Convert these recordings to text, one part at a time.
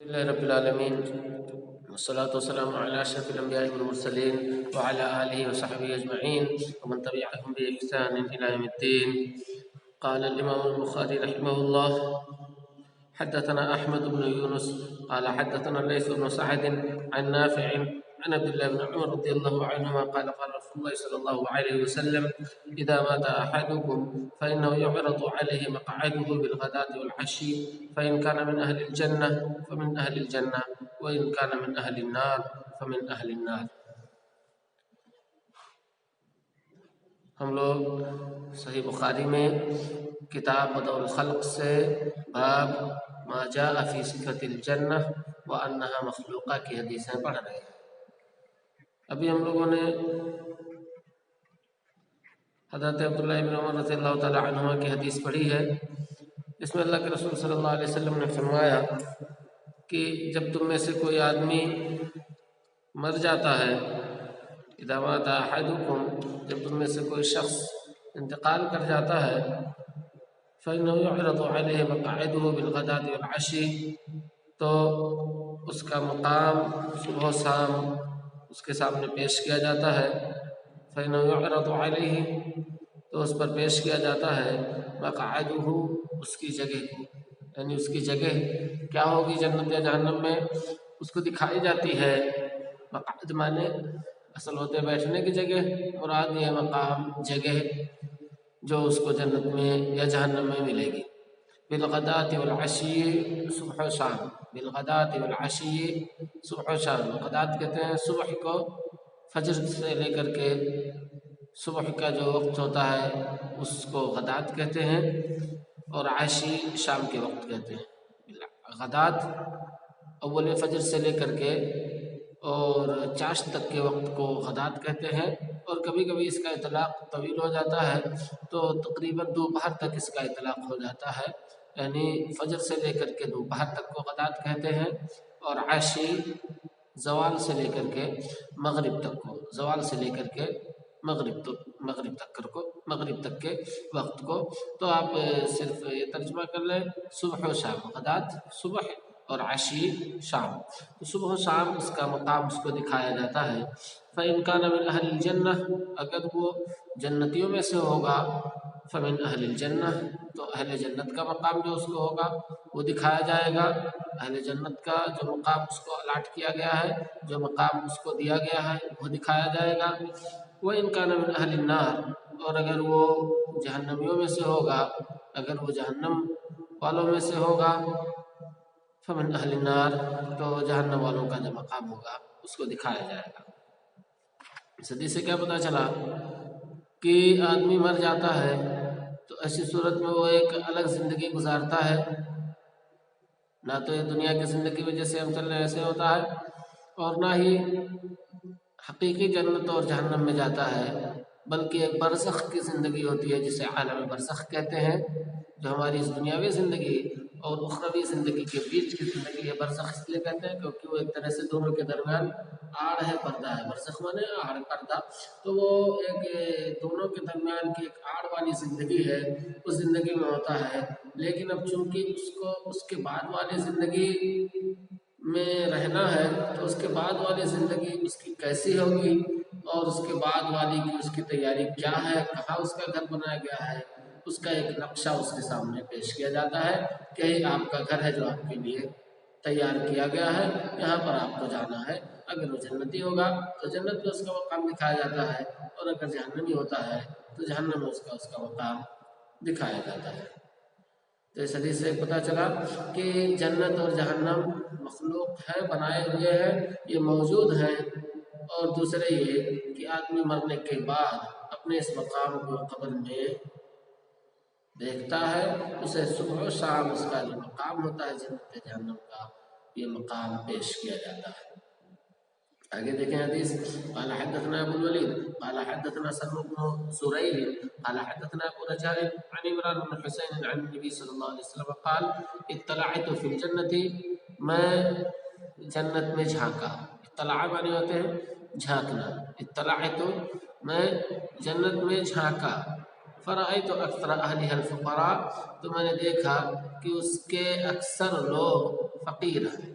لله رب العالمين والصلاة والسلام على أشرف الأنبياء والمرسلين وعلى آله وصحبه أجمعين ومن تبعهم بإحسان إلى يوم الدين. قال الإمام البخاري رحمه الله: حدثنا أحمد بن يونس قال حدثنا الليث بن سعد عن نافع عن عبد الله بن عمر رضي الله عنهما قال قال رسول الله صلى الله عليه وسلم: إذا مات أحدكم فإنه يعرض عليه مقعده بالغداة والعشي، فإن كان من أهل الجنة فمن أهل الجنة، وإن كان من أهل النار فمن أهل النار. ہم لوگ صحیح بخاری میں کتاب بدء الخلق سے باب ما جاء فی صفت الجنہ وانہا مخلوقہ کی حدیثیں پڑھ رہے ہیں. ابھی ہم لوگوں نے حضرت عبداللہ بن عمر رضی اللہ تعالی عنہما کی حدیث پڑھی ہے. اس میں اللہ کے رسول صلی اللہ علیہ وسلم نے فرمایا کہ جب تم میں سے کوئی آدمی مر جاتا ہے، اذا مات احدکم، جب تم میں سے کوئی شخص انتقال کر جاتا ہے، فإنه يعرض عليه مقعده بالغداة والعشي، تو اس کا مقام صبح و شام اس کے سامنے پیش کیا جاتا ہے. فإنه يعرض عليه، تو اس پر پیش کیا جاتا ہے مقعده، اس کی جگہ کو، یعنی اس کی جگہ کیا ہوگی جنت یا جہنم میں، اس کو دکھائی جاتی ہے. مقعد مانے اصل ہوتے بیٹھنے کی جگہ، مراد یہ مقام جگہ جو اس کو جنت میں یا جہنم میں ملے گی. بالغداۃ والعشی، صبح و شام. بالغداۃ والعشی، صبح و شام. غدات کہتے ہیں صبح کو، فجر سے لے کر کے صبح کا جو وقت ہوتا ہے اس کو غدات کہتے ہیں، اور عشی شام کے وقت کہتے ہیں. غدات اول فجر سے لے کر کے اور چاشت تک کے وقت کو غدات کہتے ہیں، اور کبھی کبھی اس کا اطلاق طویل ہو جاتا ہے تو تقریباً دوپہر تک اس کا اطلاق ہو جاتا ہے، یعنی فجر سے لے کر کے دوپہر تک کو غدات کہتے ہیں. اور عشی زوال سے لے کر کے مغرب تک کو، زوال سے لے کر کے مغرب تک کے وقت کو. تو آپ صرف یہ ترجمہ کر لیں صبح و شام. غدات صبح اور عشی شام. تو صبح و شام اس کا مقام اس کو دکھایا جاتا ہے. فإن كان من أهل الجنة، اگر وہ جنتیوں میں سے ہوگا، فمن أهل الجنة، تو اہل جنت کا مقام جو اس کو ہوگا وہ دکھایا جائے گا. اہل جنت کا جو مقام اس کو الاٹ کیا گیا ہے، جو مقام اس کو دیا گیا ہے وہ دکھایا جائے گا. وإن كان من أهل النار، اور اگر وہ جہنمیوں میں سے ہوگا، اگر وہ جہنم والوں میں سے ہوگا، فمن اہل النار، تو جہنم والوں کا جو مقام ہوگا اس کو دکھایا جائے گا. اس حدیث سے کیا پتہ چلا کہ آدمی مر جاتا ہے تو ایسی صورت میں وہ ایک الگ زندگی گزارتا ہے. نہ تو یہ دنیا کی زندگی میں جیسے ہم چل رہے ہیں ایسے ہوتا ہے، اور نہ ہی حقیقی جنت اور جہنم میں جاتا ہے، بلکہ ایک برزخ کی زندگی ہوتی ہے جسے عالم برزخ کہتے ہیں، جو ہماری اس دنیاوی زندگی اور اخروی زندگی کے بیچ کی زندگی ہے. برزخ اس لیے کہتے ہیں کیونکہ وہ ایک طرح سے دونوں کے درمیان آڑ ہے، پردہ ہے. برزخ مانے آڑ، پردہ. تو وہ ایک دونوں کے درمیان کی ایک آڑ والی زندگی ہے، اس زندگی میں ہوتا ہے. لیکن اب چونکہ اس کو اس کے بعد والی زندگی میں رہنا ہے، تو اس کے بعد والی زندگی اس کی کیسی ہوگی، اور اس کے بعد والی کی اس کی تیاری کیا ہے، کہاں اس کا گھر بنایا گیا ہے، اس کا ایک نقشہ اس کے سامنے پیش کیا جاتا ہے کہ یہ آپ کا گھر ہے جو آپ کے لیے تیار کیا گیا ہے، یہاں پر آپ کو جانا ہے. اگر وہ جنتی ہوگا تو جنت میں اس کا مقام دکھایا جاتا ہے، اور اگر جہنمی ہوتا ہے تو جہنم میں اس کا مقام دکھایا جاتا ہے. تو اس حدیث سے پتہ چلا کہ جنت اور جہنم مخلوق ہے، بنائے ہوئے ہیں، یہ موجود ہیں. اور دوسرے یہ کہ آدمی مرنے کے بعد اپنے اس مقام کو قبر میں دیکھتا ہے، اسے صبح و شام اس کا جو مقام ہوتا ہے جنت جہنم کا، یہ مقام پیش کیا جاتا ہے. آگے دیکھیں حدیث. قال حدثنا ابو الولید قال حدثنا سلم بن سريج قال حدثنا ابو رجاء عن عمران بن حسين عن النبي صلى الله عليه وسلم قال اطلعت في الجنة، میں جنت میں جھانکا. اطلاع معنی ہوتے ہیں جھانکنا. اطلعت، میں جنت میں جھانکا. فرأيت اکثر اہلها الفقراء، تو میں نے دیکھا کہ اس کے اکثر لوگ فقیر ہیں.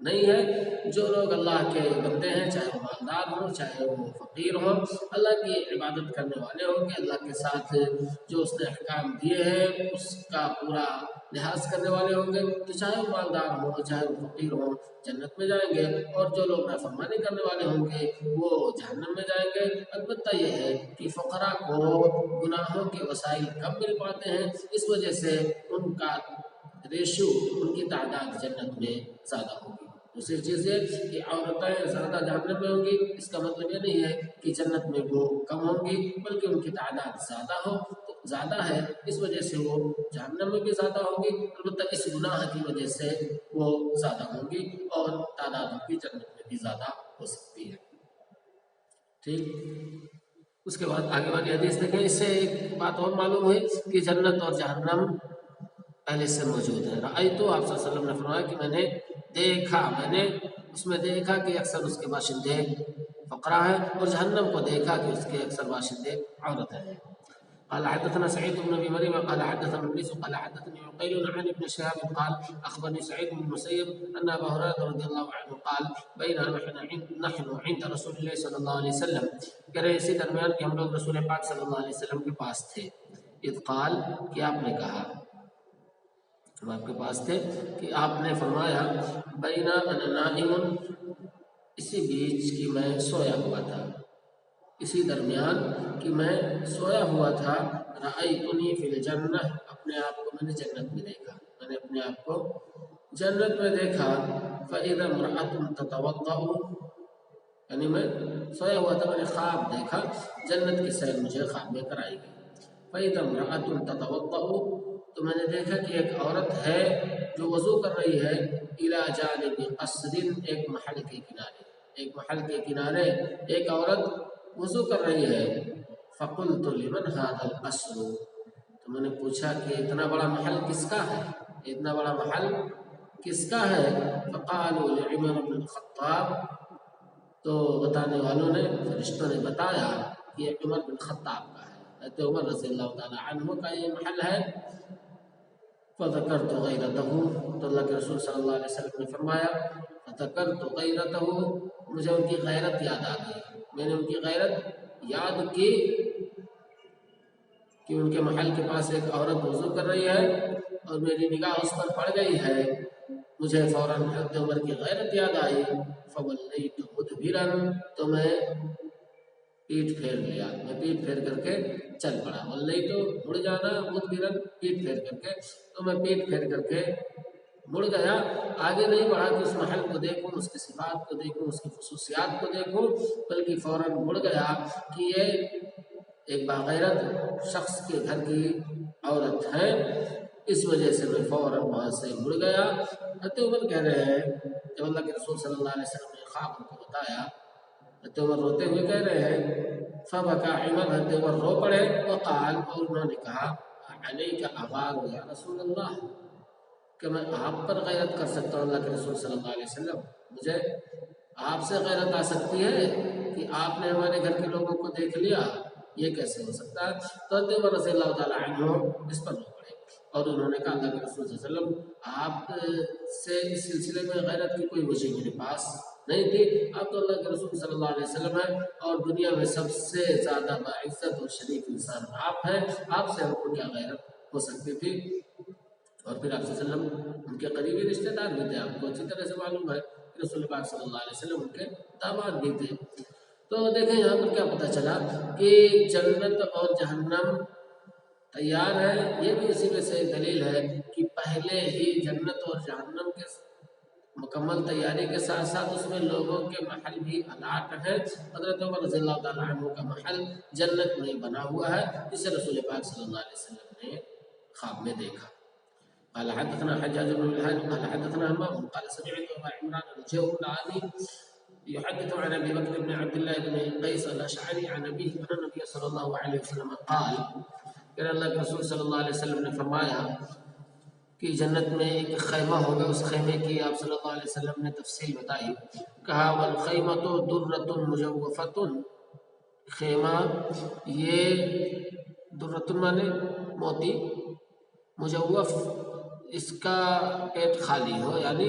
نہیں ہے۔ جو لوگ اللہ کے بندے ہیں، چاہے وہ مالدار ہوں چاہے وہ فقیر ہو، اللہ کی عبادت کرنے والے ہوں گے، اللہ کے ساتھ جو اس نے احکام دیے ہیں اس کا پورا لحاظ کرنے والے ہوں گے، تو چاہے وہ مالدار ہوں چاہے وہ فقیر ہوں جنت میں جائیں گے، اور جو لوگ نافرمانی کرنے والے ہوں گے وہ جہنم میں جائیں گے۔ البتہ یہ ہے کہ فقراء کو گناہوں کے وسائل کم مل پاتے ہیں، اس وجہ سے ان کا ریشو، ان کی تعداد جنت میں زیادہ ہوگی۔ دوسری چیز یہ کہ عورتیں زیادہ جہنم میں ہوں گی، اس کا مطلب یہ نہیں ہے کہ جنت میں وہ کم ہوں گی، بلکہ ان کی تعداد زیادہ ہے، اس وجہ سے وہ جہنم میں بھی زیادہ ہوں گی، البتہ اس گناہ کی وجہ سے وہ زیادہ ہوں گی، اور تعداد ان کی جنت میں بھی زیادہ ہو سکتی ہے۔ ٹھیک، اس کے بعد آگے والی حدیث دیکھیں، اس سے ایک بات اور معلوم ہوئی کہ جنت اور جہنم پہلے سے موجود ہے۔ رأیتو، آپ صلی اللہ علیہ وسلم نے فرمایا کہ میں نے اس میں دیکھا کہ اکثر اس کے باشندے فقراء ہیں، اور جہنم کو دیکھا کہ اس کے اکثر باشندے عورت ہیں۔ قال حدثنا سعيد بن ابي مريم قال حدثنا ابليس قال حدثني عقيل عن ابن شهاب قال اخبرني سعيد بن المسيب ان ابا هريره رضي الله عنه قال بينما نحن عند رسول الله صلى الله عليه وسلم، کہہ رہے اسی درمیان کہ ہم لوگ رسول پاک صلی اللہ علیہ وسلم کے پاس تھے، اذ قال، کہ آپ نے کہا، ہم آپ کے پاس تھے کہ آپ نے فرمایا، بینا انا نائم، اسی بیچ کہ میں سویا ہوا تھا، اسی درمیان کہ میں سویا ہوا تھا، رأیتنی فی الجنہ، اپنے آپ کو میں نے جنت میں دیکھا، میں نے اپنے آپ کو جنت میں دیکھا، فَإِذَا امْرَأَةٌ تَتَوَضَّأُ، یعنی میں سویا ہوا تھا، میں نے خواب دیکھا، جنت کی سیر مجھے خواب میں کرائی گئی۔ فَإِذَا امْرَأَةٌ تَتَوَضَّأُ، تو میں نے دیکھا کہ ایک عورت ہے جو وضو کر رہی ہے، إِلَى جَانِبِ قَصْرٍ، ایک محل کے کنارے ایک عورت وضو کر رہی ہے۔ فَقُلْتُ لِمَنْ هَذَا الْقَصْرُ، تو میں نے پوچھا کہ اتنا بڑا محل کس کا ہے، اتنا بڑا محل کس کا ہے؟ فَقَالُوا لِعُمَرَ بْنِ الْخَطَّابِ، تو بتانے والوں نے، فرشتوں نے بتایا کہ یہ عمر بن خطاب کا ہے، حضرت عمر رضی اللہ تعالیٰ عنہ کا یہ محل ہے۔ فَذَكَرْتُ غَيْرَتَهُ، تو اللہ کے رسول صلی اللہ علیہ وسلم نے فرمایا، فَذَكَرْتُ غَيْرَتَهُ، مجھے ان کی غیرت یاد آ گئی، میں نے ان کی غیرت یاد کی کہ ان کے محل کے پاس ایک عورت وضو کر رہی ہے اور میری نگاہ اس پر پڑ گئی ہے، مجھے فوراً حضرت عمر کی غیرت یاد آئی۔ فَوَلَّيْتُ مُدْبِرًا، تو میں پیٹ پھیر لیا، میں پیٹ پھیر کر کے چل پڑا، وَلَّيْتُ، مڑ جانا، مُدْبِرًا، پیٹ پھیر کر کے، تو میں پیٹ پھیر کر کے مڑ گیا، آگے نہیں بڑھا کہ اس محل کو دیکھوں، اس کی صفات کو دیکھوں، اس کی خصوصیات کو دیکھوں، بلکہ فوراً مڑ گیا کہ یہ ایک باغیرت شخص کے گھر کی عورت ہے، اس وجہ سے میں فوراً وہاں سے مڑ گیا۔ حضرت عمر کہہ رہے ہیں، جب اللہ کے رسول صلی اللہ علیہ وسلم نے خواب ان کو بتایا، حضرت عمر روتے ہوئے کہہ رہے ہیں، فَبَكَى عمر، حضرت عمر رو پڑے، وقال، اور انہوں نے کہا، عَلَيْكَ أَغَارُ يَا رسول اللہ، کہ میں آپ پر غیرت کر سکتا ہوں اللہ کے رسول صلی اللہ علیہ وسلم، مجھے آپ سے غیرت آ سکتی ہے کہ آپ نے ہمارے گھر کے لوگوں کو دیکھ لیا، یہ کیسے ہو سکتا ہے؟ تو حضرت عمر رضی اللہ تعالیٰ عنہ اس پر رو پڑے، اور انہوں نے کہا، اللہ کے رسول صلی اللہ علیہ وسلم، آپ سے اس سلسلے میں غیرت کی کوئی وجہ میرے پاس نہیں تھی، آپ تو اللہ کے رسول صلی اللہ علیہ وسلم ہیں، اور دنیا میں سب سے زیادہ باعزت اور شریف انسان آپ ہیں، آپ سے ہم کو کیا غیرت ہو سکتی تھی؟ اور پھر آپ صلی اللہ علیہ وسلم ان کے قریبی رشتہ دار بھی تھے، آپ کو اچھی طرح سے معلوم ہے کہ رسول پاک صلی اللہ علیہ وسلم ان کے داماد بھی تھے۔ تو دیکھیں یہاں پر کیا پتہ چلا کہ جنت اور جہنم تیار ہے، یہ بھی اسی میں سے دلیل ہے کہ پہلے ہی جنت اور جہنم کے مکمل تیاری کے ساتھ ساتھ اس میں لوگوں کے محل بھی الاٹ ہیں۔ حضرت عمر رضی اللہ تعالیٰ عنہ کا محل جنت میں بنا ہوا ہے، جسے رسول پاک صلی اللہ علیہ وسلم نے خواب میں دیکھا۔ قال حدثنا حجاج بن الهاد قال حدثنا همام قال سمعت ابا عمران الجولاني يحدث عن ابي بكر بن عبد الله بن قيس الاشعري عن ابيه ان النبي صلى الله عليه وسلم قال، کہ اللہ کے رسول صلی اللہ علیہ وسلم نے فرمایا کہ جنت میں ایک خیمہ ہوگا، اس خیمے کی آپ صلی اللہ علیہ وسلم نے تفصیل بتائی، کہا والخیمۃ درۃ مجوفۃ، خیمہ یہ درۃ مانے موتی، مجوف اس کا پیٹ خالی ہو، یعنی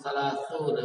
30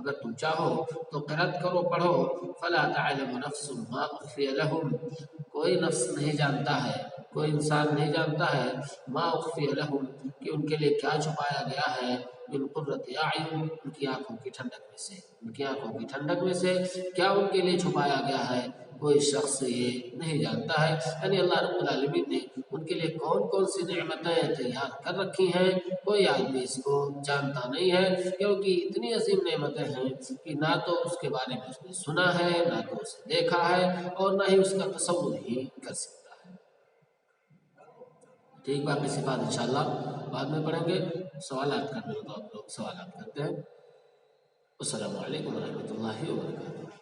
اگر تم چاہو تو قرأت کرو، پڑھو، فلا تعلم نفس ما اخفی لهم، کوئی نفس نہیں جانتا ہے، کوئی انسان نہیں جانتا ہے، ما اخفی لهم، کہ ان کے لیے کیا چھپایا گیا ہے، من قرۃ اعین، ان کی آنکھوں کی ٹھنڈک میں سے، ان کی آنکھوں کی ٹھنڈک میں سے کیا ان کے لیے چھپایا گیا ہے، کوئی شخص یہ نہیں جانتا ہے۔ یعنی اللہ رب العالمین نے ان کے لیے کون کون سی نعمتیں تیار کر رکھی ہیں، کوئی آدمی اس کو جانتا نہیں ہے، کیونکہ اتنی عظیم نعمتیں ہیں کہ نہ تو اس کے بارے میں اس نے سنا ہے، نہ تو اسے دیکھا ہے، اور نہ ہی اس کا تصور ہی کر سکتا ہے۔ ٹھیک، باقی صفات انشاءاللہ بعد میں پڑھیں گے۔ سوالات کرنے ہو تو آپ لوگ سوالات کرتے ہیں۔ السلام علیکم ورحمۃ اللہ وبرکاتہ۔